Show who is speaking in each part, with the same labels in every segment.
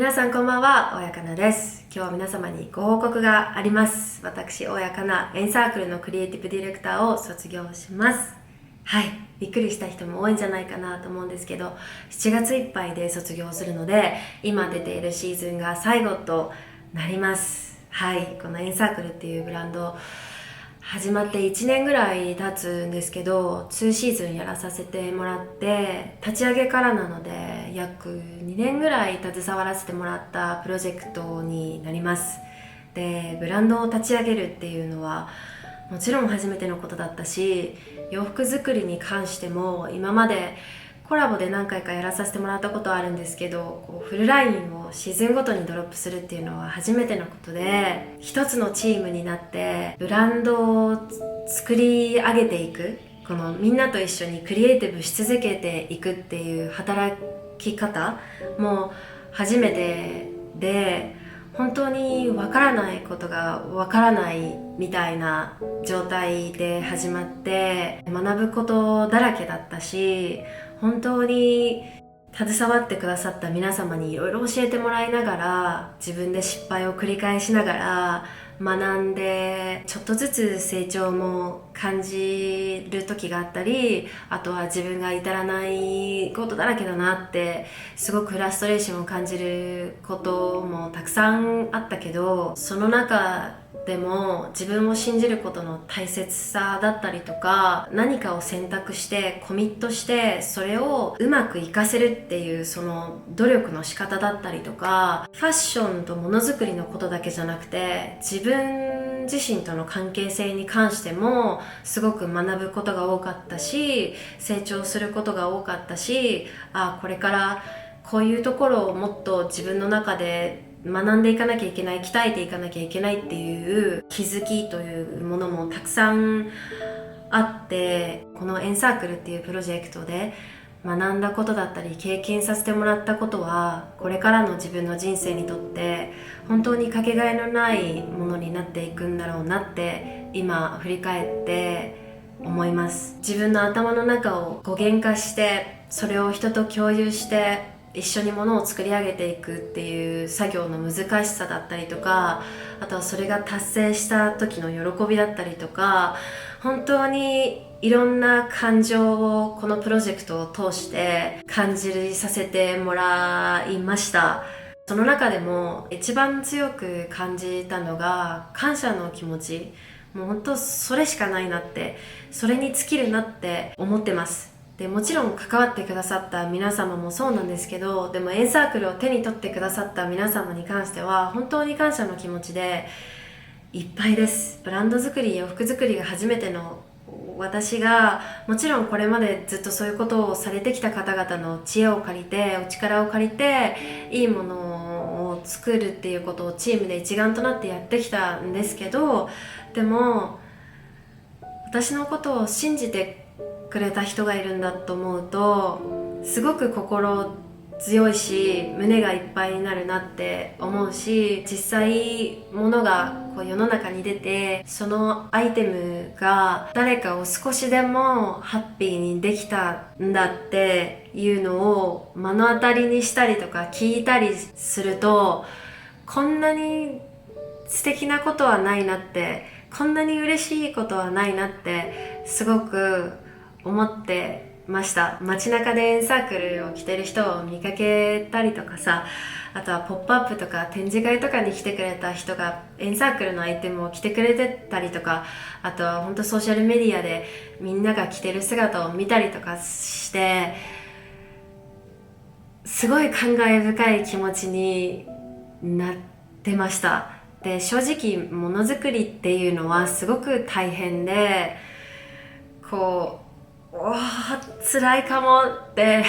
Speaker 1: 皆さんこんばんは、大家かなです。今日は皆様にご報告があります。私、大家かな、エンサークルのクリエイティブディレクターを卒業します。はい、びっくりした人も多いんじゃないかなと思うんですけど、7月いっぱいで卒業するので、今出ているシーズンが最後となります。はい、このエンサークルっていうブランド、始まって1年ぐらい経つんですけど、2シーズンやらさせてもらって、立ち上げからなので約2年ぐらい携わらせてもらったプロジェクトになります。で、ブランドを立ち上げるっていうのはもちろん初めてのことだったし、洋服作りに関しても今までコラボで何回かやらさせてもらったことはあるんですけど、フルラインをシーズンごとにドロップするっていうのは初めてのことで、一つのチームになってブランドを作り上げていく、このみんなと一緒にクリエイティブし続けていくっていう働き方も初めてで、本当にわからないことがわからないみたいな状態で始まって、学ぶことだらけだったし、本当に携わってくださった皆様にいろいろ教えてもらいながら、自分で失敗を繰り返しながら学んで、ちょっとずつ成長も感じる時があったり、あとは自分が至らないことだらけだなってすごくフラストレーションを感じることもたくさんあったけど、その中でも自分を信じることの大切さだったりとか、何かを選択してコミットしてそれをうまく活かせるっていうその努力の仕方だったりとか、ファッションとものづくりのことだけじゃなくて自分自身との関係性に関してもすごく学ぶことが多かったし、成長することが多かったし、これからこういうところをもっと自分の中で学んでいかなきゃいけない、鍛えていかなきゃいけないっていう気づきというものもたくさんあって、このエンサークルっていうプロジェクトで学んだことだったり経験させてもらったことは、これからの自分の人生にとって本当にかけがえのないものになっていくんだろうなって今振り返って思います。自分の頭の中を語源化して、それを人と共有して一緒に物を作り上げていくっていう作業の難しさだったりとか、あとはそれが達成した時の喜びだったりとか、本当にいろんな感情をこのプロジェクトを通して感じさせてもらいました。その中でも一番強く感じたのが感謝の気持ち。もう本当それしかないなって、それに尽きるなって思ってます。でもちろん関わってくださった皆様もそうなんですけど、でもエンサークルを手に取ってくださった皆様に関しては本当に感謝の気持ちでいっぱいです。ブランド作り、洋服作りが初めての私が、もちろんこれまでずっとそういうことをされてきた方々の知恵を借りて、お力を借りていいものを作るっていうことをチームで一丸となってやってきたんですけど、でも私のことを信じてくれた人がいるんだと思うと、すごく心強いし胸がいっぱいになるなって思うし、実際物がこう世の中に出て、そのアイテムが誰かを少しでもハッピーにできたんだっていうのを目の当たりにしたりとか聞いたりすると、こんなに素敵なことはないなって、こんなに嬉しいことはないなってすごく思ってました。街中でエンサークルを着てる人を見かけたりとかさ、あとはポップアップとか展示会とかに来てくれた人がエンサークルのアイテムを着てくれてたりとか、あとは本当ソーシャルメディアでみんなが着てる姿を見たりとかして、すごい感慨深い気持ちになってました。で、正直ものづくりっていうのはすごく大変で、こう辛いかもって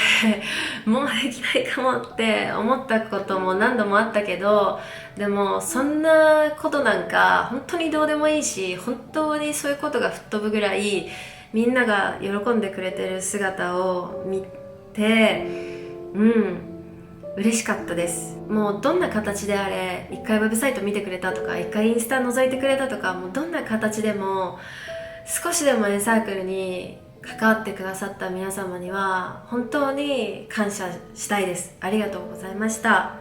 Speaker 1: もうできないかもって思ったことも何度もあったけど、でもそんなことなんか本当にどうでもいいし、本当にそういうことが吹っ飛ぶぐらいみんなが喜んでくれてる姿を見て、嬉しかったです。もうどんな形であれ、一回ウェブサイト見てくれたとか、一回インスタ覗いてくれたとか、もうどんな形でも少しでもエンサークルに関わってくださった皆様には本当に感謝したいです。ありがとうございました。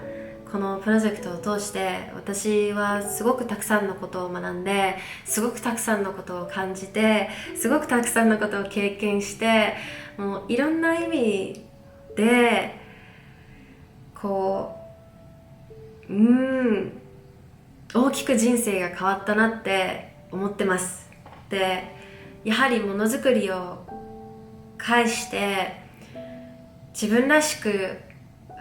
Speaker 1: このプロジェクトを通して私はすごくたくさんのことを学んで、すごくたくさんのことを感じて、すごくたくさんのことを経験して、もういろんな意味でこう大きく人生が変わったなって思ってます。で、やはりものづくりを介して自分らしく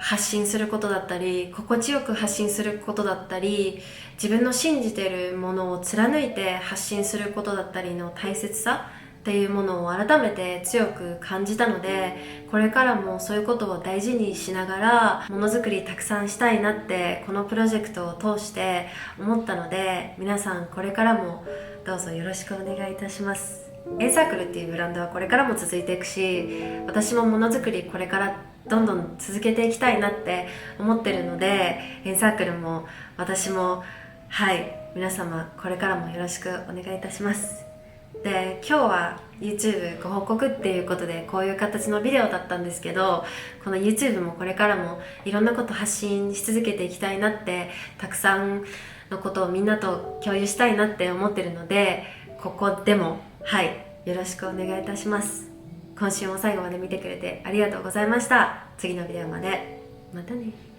Speaker 1: 発信することだったり、心地よく発信することだったり、自分の信じているものを貫いて発信することだったりの大切さっていうものを改めて強く感じたので、これからもそういうことを大事にしながらものづくりたくさんしたいなってこのプロジェクトを通して思ったので、皆さんこれからもどうぞよろしくお願いいたします。エンサークルっていうブランドはこれからも続いていくし、私もものづくりこれからどんどん続けていきたいなって思ってるので、エンサークルも私も皆様これからもよろしくお願いいたします。で、今日は YouTube ご報告っていうことでこういう形のビデオだったんですけど、この YouTube もこれからもいろんなこと発信し続けていきたいなって、たくさんのことをみんなと共有したいなって思ってるので、ここでもよろしくお願いいたします。今週も最後まで見てくれてありがとうございました。次のビデオまでまたね。